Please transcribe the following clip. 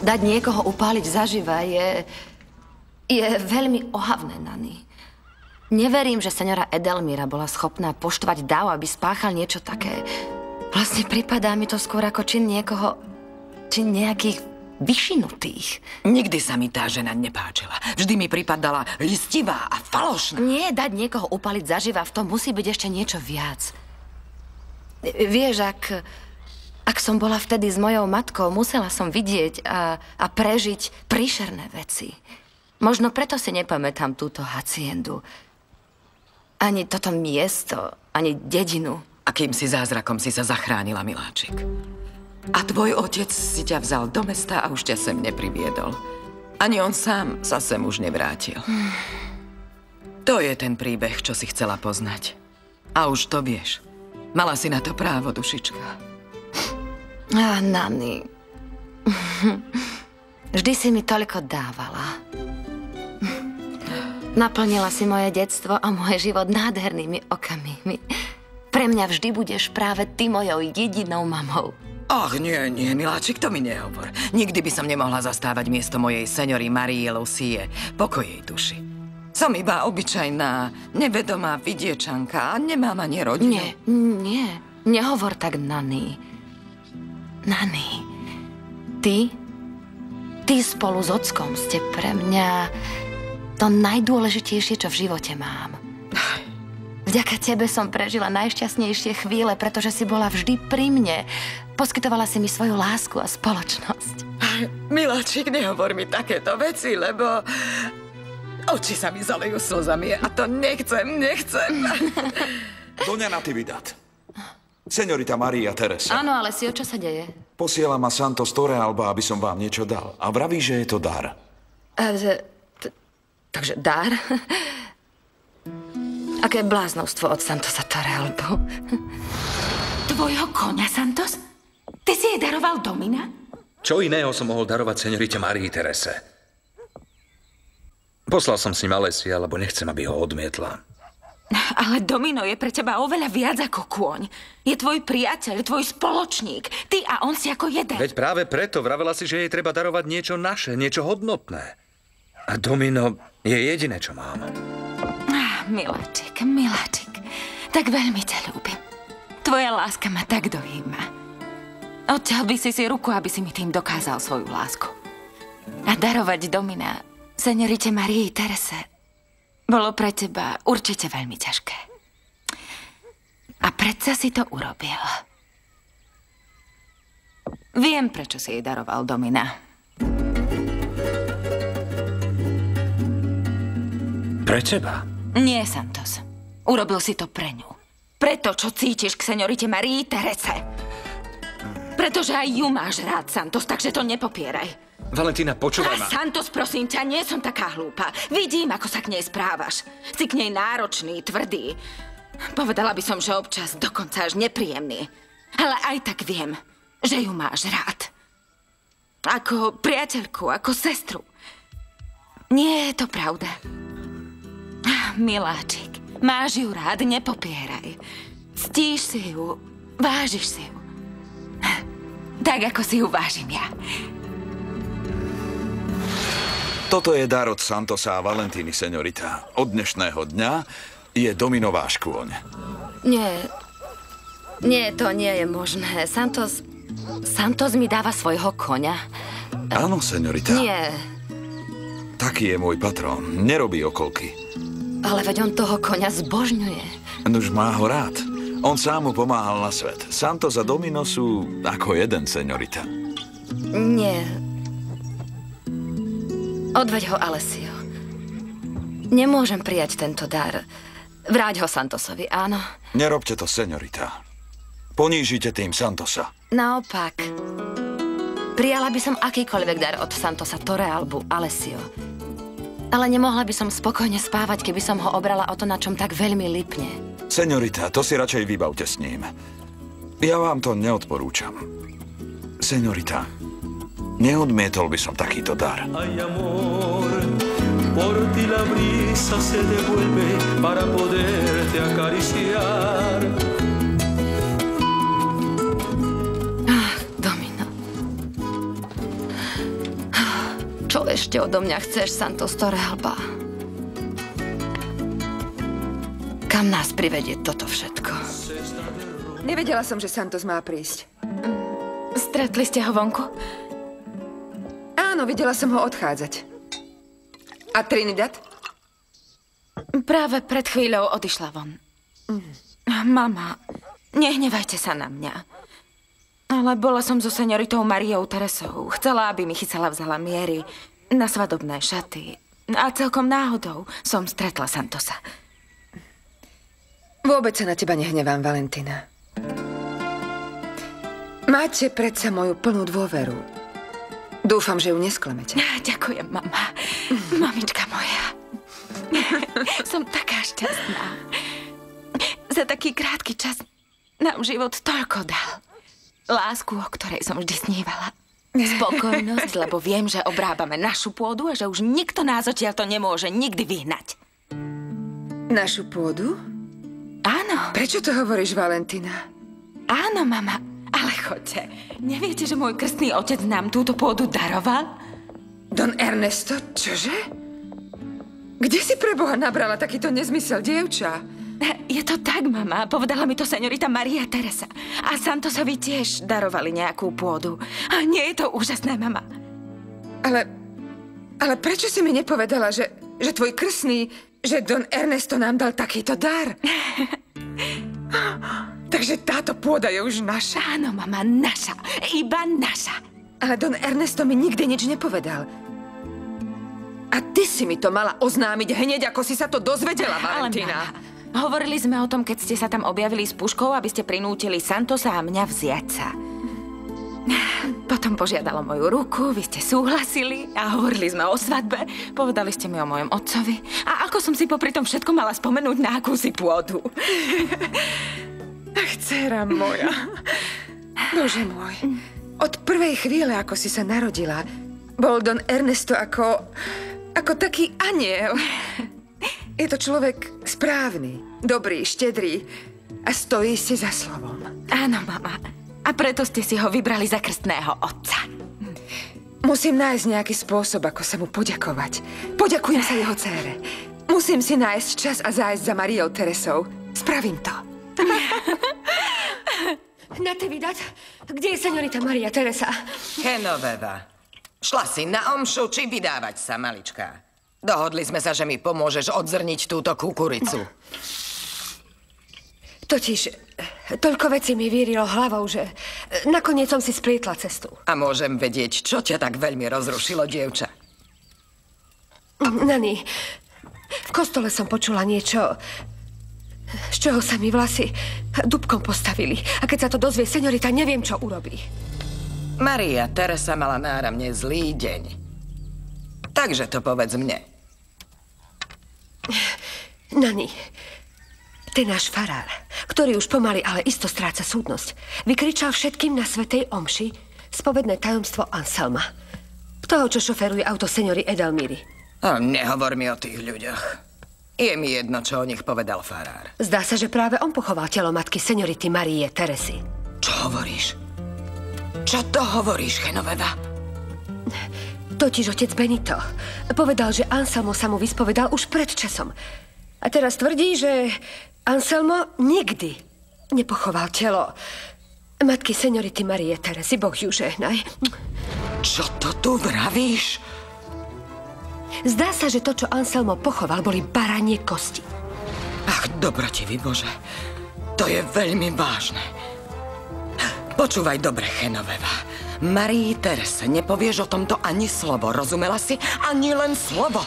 Dať niekoho upáliť zaživa je veľmi ohavné, Nany. Neverím, že seňora Edelmíra bola schopná poštvať Dao, aby spáchal niečo také. Vlastne pripadá mi to skôr ako čin niekoho, čin nejakých vyšinutých. Nikdy sa mi tá žena nepáčila. Vždy mi pripadala listivá a falošná. Nie, dať niekoho upáliť zaživa, v tom musí byť ešte niečo viac. Vieš, ak som bola vtedy s mojou matkou, musela som vidieť a prežiť príšerné veci. Možno preto si nepamätám túto haciendu. Ani toto miesto, ani dedinu. Akýmsi zázrakom si sa zachránila, miláčik. A tvoj otec si ťa vzal do mesta a už ťa sem nepriviedol. Ani on sám sa sem už nevrátil. To je ten príbeh, čo si chcela poznať. A už to vieš. Mala si na to právo, dušička. Nany. Vždy si mi toľko dávala. Naplnila si moje detstvo a môj život nádhernými okamihmi. Pre mňa vždy budeš práve ty mojou jedinou mamou. Ach, nie, miláčik, to mi nehovor. Nikdy by som nemohla zastávať miesto mojej seniory Marie Lucie. Pokoj jej duši. Som iba obyčajná, nevedomá vidiečanka a nemám ani rodinu. Nie, nehovor tak, Nany. Nany, ty spolu s ockom ste pre mňa to najdôležitejšie, čo v živote mám. Vďaka tebe som prežila najšťastnejšie chvíle, pretože si bola vždy pri mne. Poskytovala si mi svoju lásku a spoločnosť. Miláčik, nehovor mi takéto veci, lebo oči sa mi zalejú slzami a to nechcem. Doňa Natividad. Señorita Maria Teresa. Áno, ale si o čo sa deje? Posiela ma Santos Torrealba, aby som vám niečo dal. A vraví, že je to dar. Takže dar? Aké bláznovstvo od Santosa Torrealbu. Tvojho koňa, Santos? Ty si jej daroval Domina? Čo iného som mohol darovať señorite Marii Terese? Poslal som s ním Alessia, lebo nechcem, aby ho odmietla. Ale Domino je pre teba oveľa viac ako kôň. Je tvoj priateľ, tvoj spoločník. Ty a on si ako jeden. Veď práve preto vravela si, že jej treba darovať niečo naše, niečo hodnotné. A Domino je jediné, čo mám. Miláčik, tak veľmi ťa ľúbim. Tvoja láska ma tak dojíma. Odtiaľ by si ruku, aby si mi tým dokázal svoju lásku. A darovať Domina señorite Marii Terese bolo pre teba určite veľmi ťažké. A predsa si to urobil. Viem, prečo si jej daroval Domina. Pre teba? Nie, Santos. Urobil si to pre ňu. Preto, čo cítiš k señorite Marii Terese. Pretože aj ju máš rád, Santos, takže to nepopieraj. Valentína, počúvaj ma. Santos, prosím ťa, nie som taká hlúpa. Vidím, ako sa k nej správaš. Si k nej náročný, tvrdý. Povedala by som, že občas dokonca až nepríjemný. Ale aj tak viem, že ju máš rád. Ako priateľku, ako sestru. Nie je to pravda. Miláčik, máš ju rád, nepopieraj. Ctíš si ju, vážiš si ju. Tak, ako si ju vážim ja. Toto je dar od Santosa a Valentíny, señorita. Od dnešného dňa je Domino váš kôň. Nie, to nie je možné. Santos mi dáva svojho koňa. Áno, señorita. Nie. Taký je môj patrón. Nerobí okolky. Ale veď on toho koňa zbožňuje. Nuž má ho rád. On sám mu pomáhal na svet. Santos a Domino sú ako jeden, señorita. Nie. Odveď ho, Alessio. Nemôžem prijať tento dar. Vráť ho Santosovi, áno? Nerobte to, señorita. Ponížite tým Santosa. Naopak. Prijala by som akýkoľvek dar od Santosa Torrealbu, Alessio. Ale nemohla by som spokojne spávať, keby som ho obrala o to, na čom tak veľmi lipne. Señorita, to si radšej vybavte s ním. Ja vám to neodporúčam. Señorita, neodmietol by som takýto dar. Ay, amor, por ti la brisa se devuelve para poderte acariciar. Domino. ešte odo mňa chceš, Santos Torrealba? Kam nás privedie toto všetko? Nevedela som, že Santos má prísť. Stretli ste ho vonku? Áno, videla som ho odchádzať. A Trinidad? Práve pred chvíľou odišla von. Mama, nehnevajte sa na mňa. Ale bola som so senioritou Mariou Teresou. Chcela, aby mi chycala vzala miery na svadobné šaty. A celkom náhodou som stretla Santosa. Vôbec sa na teba nehnevám, Valentina. Máte predsa moju plnú dôveru. Dúfam, že ju nesklamete. Ďakujem, mama. Mamička moja. Som taká šťastná. Za taký krátky čas nám život toľko dal. Lásku, o ktorej som vždy snívala. Spokojnosť, lebo viem, že obrábame našu pôdu a že už nikto nás odtiaľto nemôže nikdy vyhnať. Našu pôdu? Áno. Prečo to hovoríš, Valentina? Áno, mama. Ale choďte. Neviete, že môj krstný otec nám túto pôdu daroval? Don Ernesto? Čože? Kde si pre Boha nabrala takýto nezmysel, dievča? Je to tak, mama. Povedala mi to seniorita Maria Teresa. A Santosovi tiež darovali nejakú pôdu. A nie je to úžasné, mama? Ale prečo si mi nepovedala, že tvoj krstný, že Don Ernesto nám dal takýto dar? Takže táto pôda je už naša? Áno, mama, naša. Iba naša. Ale Don Ernesto mi nikdy nič nepovedal. A ty si mi to mala oznámiť hneď, ako si sa to dozvedela, Valentina. Ale mama, hovorili sme o tom, keď ste sa tam objavili s puškou, aby ste prinútili Santosa a mňa vziať sa. Potom požiadala moju ruku, vy ste súhlasili a hovorili sme o svadbe. Povedali ste mi o mojom otcovi. A ako som si popri tom všetko mala spomenúť na akúsi pôdu. Ach, dcéra moja. Bože môj. Od prvej chvíle, ako si sa narodila, bol Don Ernesto ako taký aniel. Je to človek správny, dobrý, štedrý a stojí si za slovom. Áno, mama. A preto ste si ho vybrali za krstného otca. Musím nájsť nejaký spôsob, ako sa mu poďakovať. Poďakujem sa jeho dcére. Musím si nájsť čas a zájsť za Mariou Teresou. Spravím to. Natividad, kde je seniorita Maria Teresa? Genoveva, šla si na omšu, či vydávať sa, malička? Dohodli sme sa, že mi pomôžeš odzrniť túto kukuricu. Totiž, toľko vecí mi vyrilo hlavou, že nakoniec som si splietla cestu. A môžem vedieť, čo ťa tak veľmi rozrušilo, dievča? Nani, v kostole som počula niečo, z čoho sa mi vlasy dúbkom postavili. A keď sa to dozvie seniorita, neviem, čo urobí. Maria Teresa mala náramne zlý deň. Takže to povedz mne. Nani, ten náš farár, ktorý už pomaly, ale isto stráca súdnosť, vykričal všetkým na svätej omši spovedné tajomstvo Anselma. Toho, čo šoferuje auto seniory Edelmíry. Nehovor mi o tých ľuďoch. Je mi jedno, čo o nich povedal farár. Zdá sa, že práve on pochoval telo matky seniority Marie Teresy. Čo hovoríš? Čo to hovoríš, Genoveva? Totiž otec Benito povedal, že Anselmo sa mu vyspovedal už pred časom. A teraz tvrdí, že Anselmo nikdy nepochoval telo matky seniority Marie Teresy. Boh ju žehnaj. Čo to tu vravíš? Zdá sa, že to, čo Anselmo pochoval, boli baranie kosti. Ach, dobrotivý Bože, to je veľmi vážne. Počúvaj dobre, Genoveva. Marii Terese nepovieš o tomto ani slovo, rozumela si? Ani len slovo.